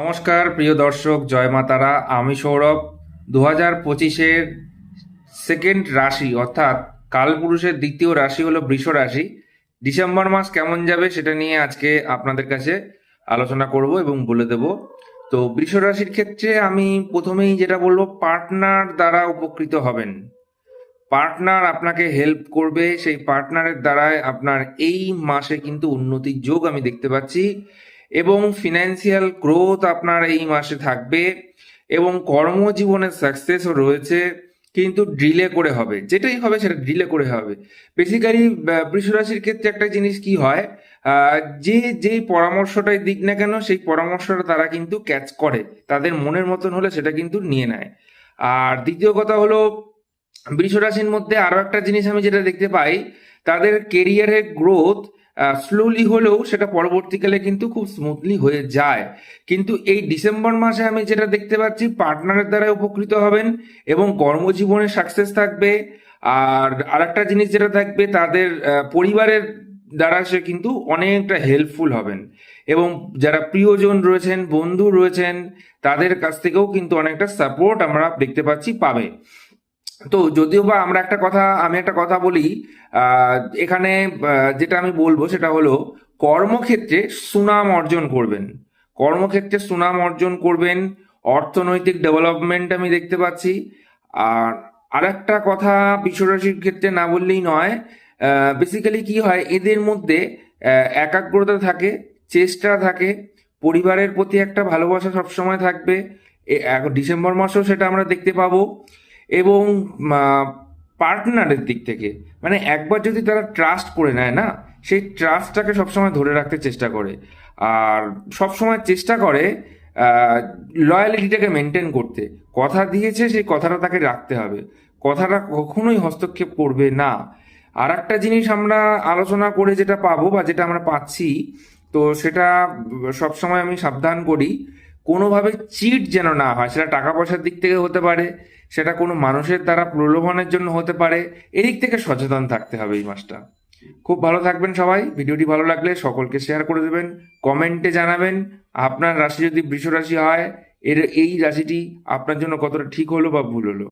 নমস্কার প্রিয় দর্শক, জয় মা তারা। আমি সৌরভ। 2025-এর সেকেন্ড রাশি অর্থাৎ কালপুরুষের দ্বিতীয় রাশি হলো বৃষ রাশি। ডিসেম্বর মাস কেমন যাবে সেটা নিয়ে আজকে আপনাদের কাছে আলোচনা করব এবং বলে দেব। তো বৃষ রাশির ক্ষেত্রে আমি প্রথমেই যেটা বলবো, পার্টনার দ্বারা উপকৃত হবেন। পার্টনার আপনাকে হেল্প করবে, সেই পার্টনারের দ্বারাই আপনার এই মাসে কিন্তু উন্নতির যোগ আমি দেখতে পাচ্ছি এবং ফিনান্সিয়াল গ্রোথ আপনার এই মাসে থাকবে এবং কর্মজীবনের সাকসেসও রয়েছে, কিন্তু ডিলে করে হবে। যেটাই হবে সেটা ডিলে করে হবে। বেসিক্যালি বৃষ রাশির ক্ষেত্রে একটা জিনিস কি হয়, যে যেই পরামর্শটাই দিক না কেন সেই পরামর্শটা তারা কিন্তু ক্যাচ করে, তাদের মনের মতন হলে সেটা কিন্তু নিয়ে নেয়। আর দ্বিতীয় কথা হলো, বৃষ রাশির মধ্যে আরো একটা জিনিস আমি যেটা দেখতে পাই, তাদের কেরিয়ারের গ্রোথ স্লোলি হলেও সেটা পরবর্তীকালে কিন্তু খুব স্মুথলি হয়ে যায়। কিন্তু এই ডিসেম্বর মাসে আমি যেটা দেখতে পাচ্ছি, পার্টনারের দ্বারা উপকৃত হবেন এবং কর্মজীবনে সাকসেস থাকবে। আর আরেকটা জিনিস যেটা থাকবে, তাদের পরিবারের দ্বারা সে কিন্তু অনেকটা হেল্পফুল হবেন এবং যারা প্রিয়জন রয়েছেন, বন্ধু রয়েছেন, তাদের কাছ থেকেও কিন্তু অনেকটা সাপোর্ট আমরা দেখতে পাচ্ছি পাবে। তো যদিও বা আমি একটা কথা বলি, এখানে যেটা আমি বলবো সেটা হলো, কর্মক্ষেত্রে সুনাম অর্জন করবেন। কর্মক্ষেত্রে সুনাম অর্জন করবেন, অর্থনৈতিক ডেভেলপমেন্ট আমি দেখতে পাচ্ছি। আর আরেকটা কথা বিশ্বরাশির ক্ষেত্রে না বললেই নয়, বেসিক্যালি কি হয়, এদের মধ্যে একাগ্রতা থাকে, চেষ্টা থাকে, পরিবারের প্রতি একটা ভালোবাসা সবসময় থাকবে। ডিসেম্বর মাসেও সেটা আমরা দেখতে পাবো। এবং পার্টনারের দিক থেকে, মানে একবার যদি তারা ট্রাস্ট করে নেয় না, সেই ট্রাস্টটাকে সবসময় ধরে রাখতে চেষ্টা করে। আর সবসময় চেষ্টা করে লয়ালিটিটাকে মেনটেন করতে। কথা দিয়েছে, সেই কথাটা তাকে রাখতে হবে, কথাটা কখনোই হস্তক্ষেপ করবে না। আর একটা জিনিস আমরা আলোচনা করে যেটা পাবো বা যেটা আমরা পাচ্ছি, তো সেটা সবসময় আমি সাবধান করি, কোনোভাবে চিট যেন না হয়। সেটা টাকা পয়সার দিক থেকে হতে পারে, সেটা কোনো মানুষের দ্বারা প্রলোভনের জন্য হতে পারে। এদিক থেকে সচেতন থাকতে হবে এই মাসটা। খুব ভালো থাকবেন সবাই। ভিডিওটি ভালো লাগলে সকলকে শেয়ার করে দেবেন, কমেন্টে জানাবেন আপনার রাশি যদি বৃষ রাশি হয়, এই রাশিটি আপনার জন্য কতটা ঠিক হলো বা ভুল হলো।